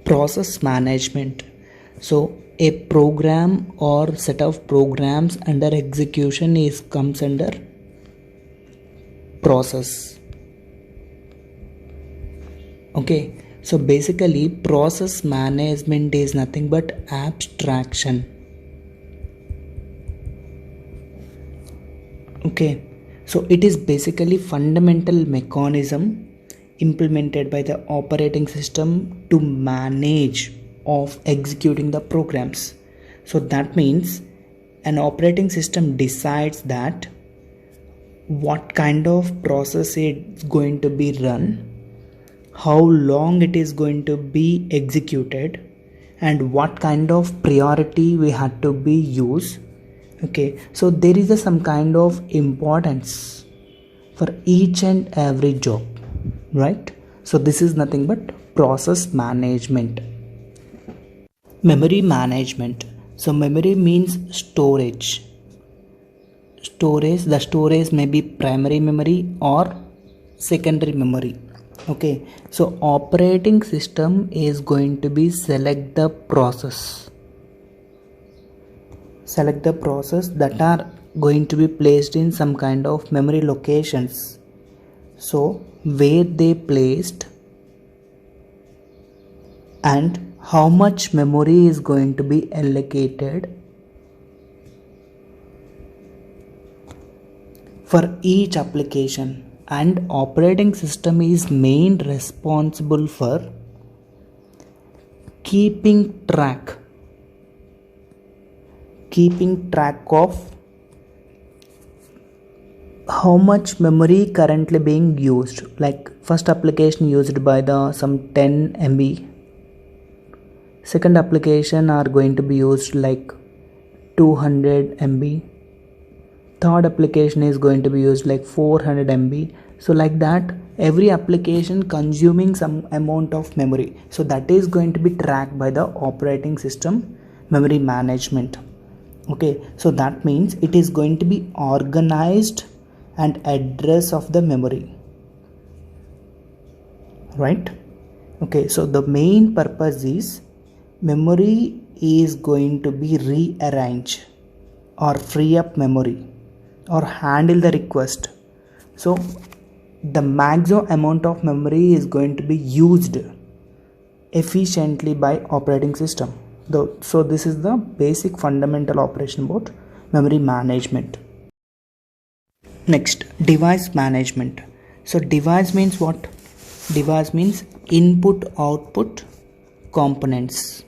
Process management. So a program or set of programs under execution is comes under process. Okay, so basically process management is nothing but abstraction. Okay, so it is basically fundamental mechanism implemented by the operating system to manage of executing the programs. So that means an operating system decides that what kind of process it's going to be run, how long it is going to be executed, and what kind of priority we had to be used. Okay, so there is some kind of importance for each and every job, right? So this is nothing but process management. Memory management. So memory means storage. The storage may be primary memory or secondary memory. Okay, so operating system is going to be select the process that are going to be placed in some kind of memory locations. So where they placed and how much memory is going to be allocated for each application, and operating system is main responsible for keeping track of how much memory currently being used. Like first application used by the some 10 MB, second application are going to be used like 200 MB, third application is going to be used like 400 MB. So like that every application consuming some amount of memory, so that is going to be tracked by the operating system memory management. Okay, so that means it is going to be organized and address of the memory, right? Okay, so the main purpose is memory is going to be rearranged or free up memory or handle the request. So the maximum amount of memory is going to be used efficiently by operating system. So this is the basic fundamental operation about memory management. Next, device management. So device means what? Device means input output components.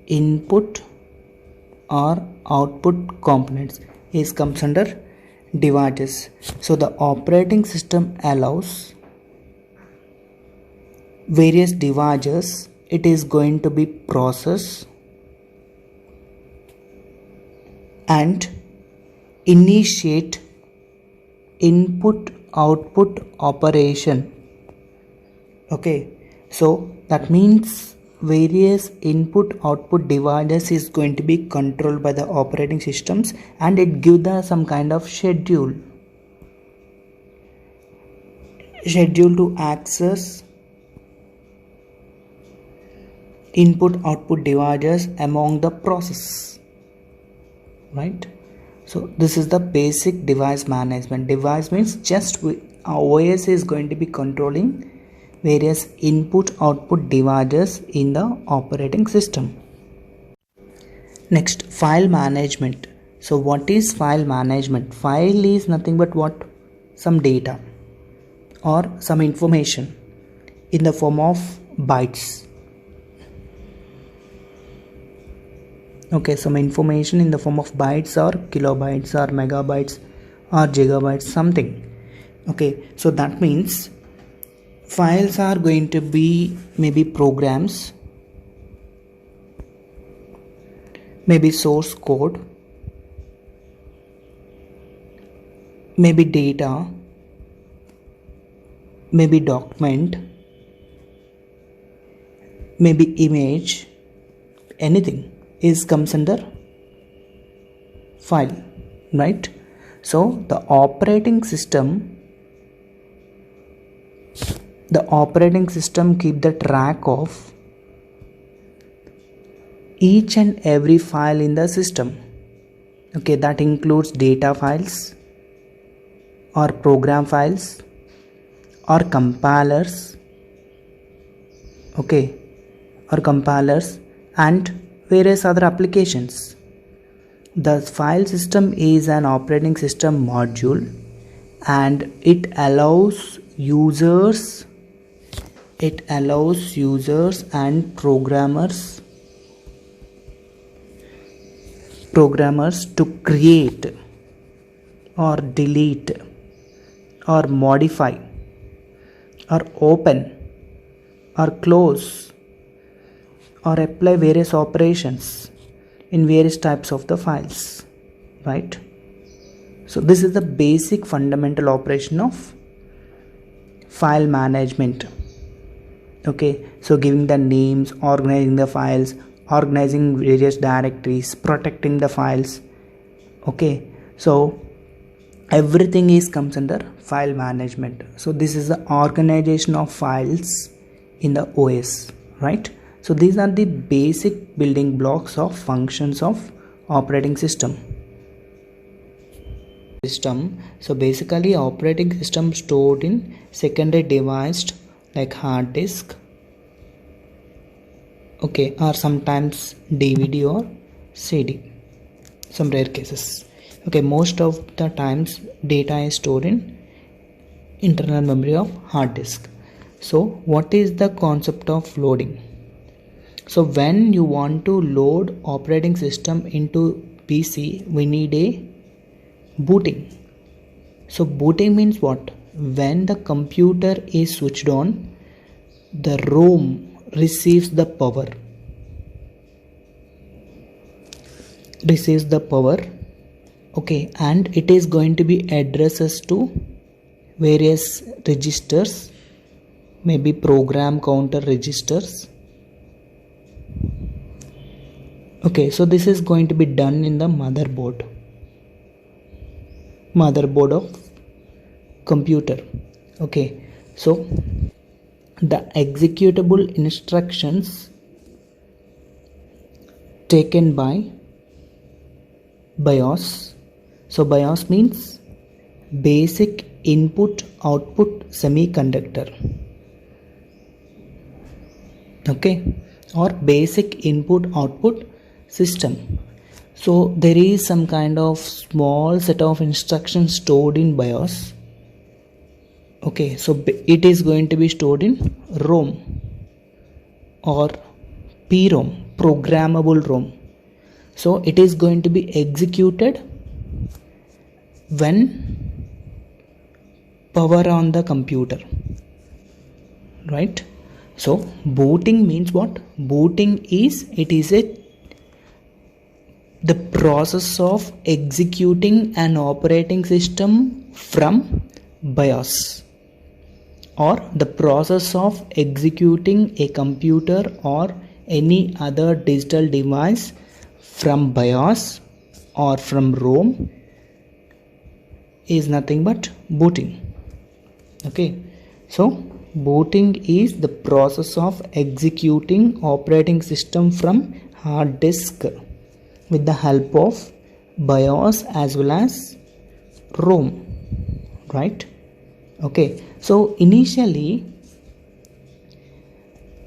Input or output components is comes under devices. So the operating system allows various devices, it is going to be process and initiate input output operation. Okay, so that means various input output devices is going to be controlled by the operating systems, and it gives the some kind of schedule to access input output devices among the process, right? So this is the basic device management. Device means just OS is going to be controlling various input output devices in the operating system. Next, file management. So what is file management? File is nothing but what? Some data or some information in the form of bytes. Okay, some information in the form of bytes or kilobytes or megabytes or gigabytes, something. Okay, so that means files are going to be maybe programs, maybe source code, maybe data, maybe document, maybe image, anything is comes under file, right? So the operating system keep the track of each and every file in the system. Okay, that includes data files or program files or compilers. Okay, or compilers and various other applications. The file system is an operating system module, and it allows users and programmers to create or delete or modify or open or close or apply various operations in various types of the files, right? So this is the basic fundamental operation of file management. Okay, so giving the names, organizing the files, organizing various directories, protecting the files. Okay, so everything comes under file management. So this is the organization of files in the OS, right? So these are the basic building blocks of functions of operating system. So basically operating system stored in secondary device like hard disk, okay, or sometimes DVD or CD, some rare cases. Okay, most of the times data is stored in internal memory of hard disk. So what is the concept of loading? So when you want to load operating system into PC, we need a booting. So booting means what? When the computer is switched on, the ROM receives the power. Okay, and it is going to be addresses to various registers, maybe program counter registers. Okay, so this is going to be done in the motherboard of computer. Okay, so the executable instructions taken by BIOS. So BIOS means basic input output semiconductor. Okay, or basic input output system. So there is some kind of small set of instructions stored in BIOS. Okay, so it is going to be stored in ROM or PROM, programmable ROM. So it is going to be executed when power on the computer, right? So booting means what? Booting is the process of executing an operating system from BIOS, or the process of executing a computer or any other digital device from BIOS or from ROM is nothing but booting. Okay, so booting is the process of executing operating system from hard disk with the help of BIOS as well as ROM, right? Okay, so initially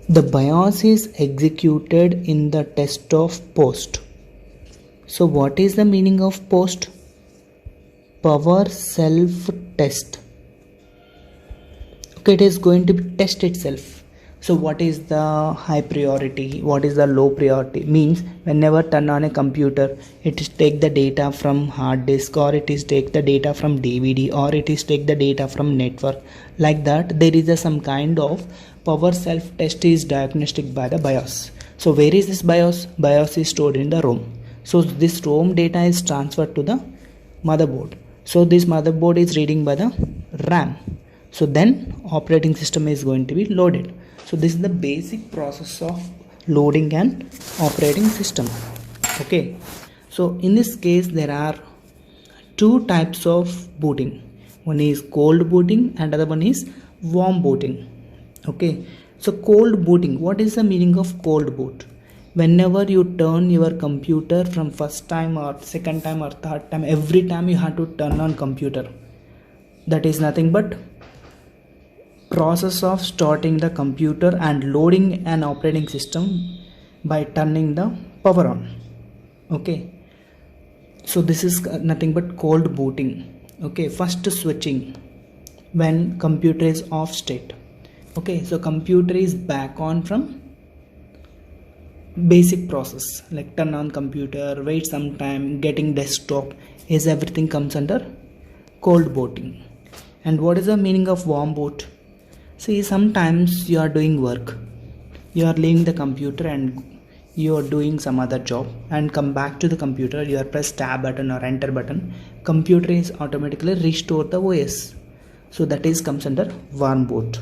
the BIOS is executed in the test of post. So what is the meaning of post? Power self test. Okay, it is going to test itself. So what is the high priority, what is the low priority? Means whenever turn on a computer, it is take the data from hard disk, or it is take the data from DVD, or it is take the data from network. Like that, there is some kind of power self test is diagnostic by the BIOS. So where is this BIOS? BIOS is stored in the ROM. So this ROM data is transferred to the motherboard. So this motherboard is reading by the RAM. So then operating system is going to be loaded. So this is the basic process of loading an operating system. Okay, so in this case there are two types of booting. One is cold booting and other one is warm booting. Okay, so cold booting, what is the meaning of cold boot? whenever you turn your computer from first time or second time or third time, every time you have to turn on computer. That is nothing but process of starting the computer and loading an operating system by turning the power on. Okay, so this is nothing but cold booting. Okay, first switching when computer is off state. Okay, so computer is back on from basic process like turn on computer, wait some time, getting desktop, is everything comes under cold booting. And what is the meaning of warm boot? See, sometimes you are doing work, you are leaving the computer and you are doing some other job and come back to the computer, you are press tab button or enter button, computer is automatically restore the OS. So that is comes under warm boot.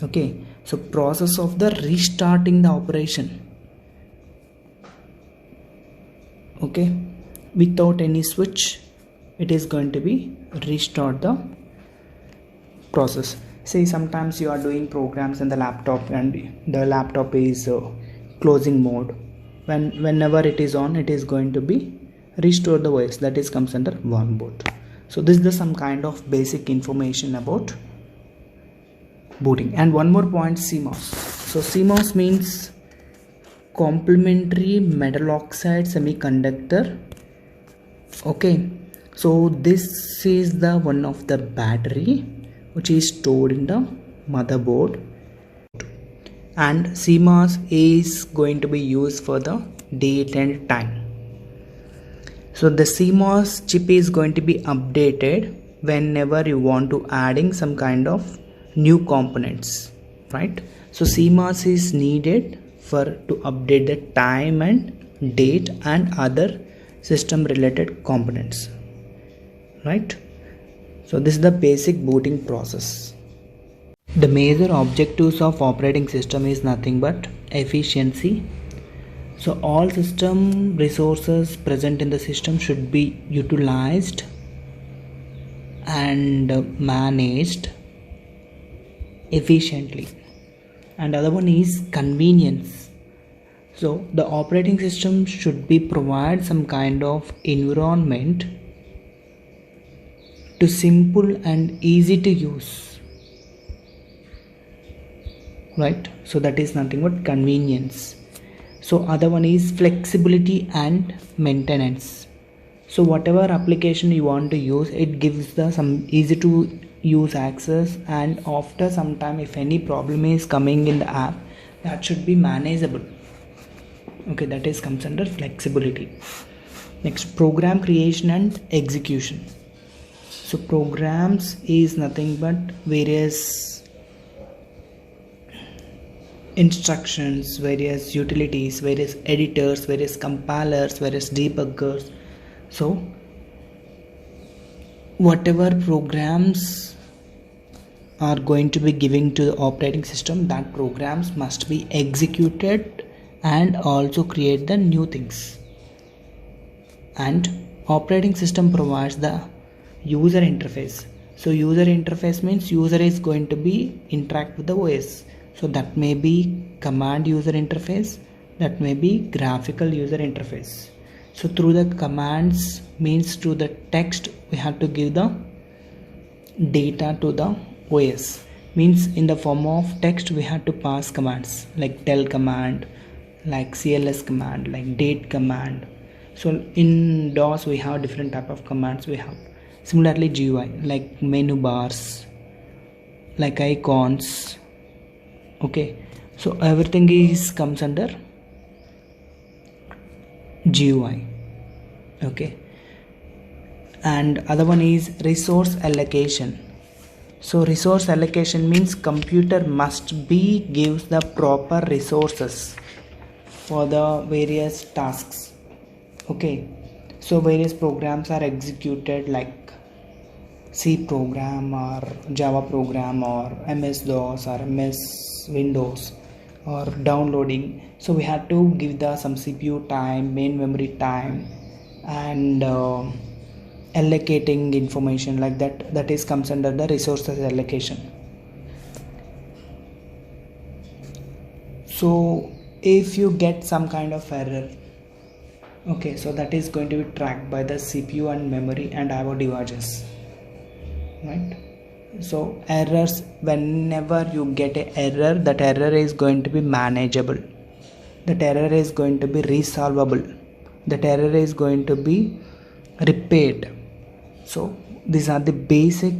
Okay, so process of the restarting the operation. Okay, without any switch it is going to be restart the process. Say sometimes you are doing programs in the laptop and the laptop is closing mode. Whenever it is on, it is going to be restore the OS. That is comes under warm boot. So this is some kind of basic information about booting. And one more point, CMOS. So CMOS means complementary metal oxide semiconductor. Okay, so this is the one of the battery which is stored in the motherboard, and CMOS is going to be used for the date and time. So the CMOS chip is going to be updated whenever you want to adding some kind of new components, right? So CMOS is needed for to update the time and date and other system related components, right? So this is the basic booting process. The major objectives of operating system is nothing but efficiency. So all system resources present in the system should be utilized and managed efficiently. And other one is convenience. So the operating system should be provide some kind of environment to simple and easy to use, right? So that is nothing but convenience. So other one is flexibility and maintenance. So whatever application you want to use, it gives the some easy to use access, and after some time if any problem is coming in the app, that should be manageable. Okay, that is comes under flexibility. Next, program creation and execution. So programs is nothing but various instructions, various utilities, various editors, various compilers, various debuggers. So whatever programs are going to be giving to the operating system, that programs must be executed and also create the new things. And operating system provides the user interface. So user interface means user is going to be interact with the OS. So that may be command user interface, that may be graphical user interface. So through the commands means through the text we have to give the data to the OS. Means in the form of text we have to pass commands like tell command, like CLS command, like date command. So in DOS we have different type of commands we have. Similarly GUI like menu bars, like icons. Okay, so everything is comes under GUI. Okay, and other one is resource allocation. So resource allocation means computer must be gives the proper resources for the various tasks. Okay, so various programs are executed like C program or Java program or MS-DOS or MS Windows or downloading. So we have to give the some CPU time, main memory time, and allocating information like that. That is comes under the resources allocation. So if you get some kind of error, okay, so that is going to be tracked by the CPU and memory and IO devices, right? So errors, whenever you get an error, that error is going to be manageable, that error is going to be resolvable, that error is going to be repaired. So these are the basic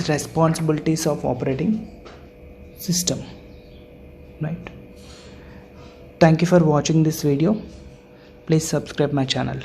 responsibilities of operating system, right? Thank you for watching this video. Please subscribe my channel.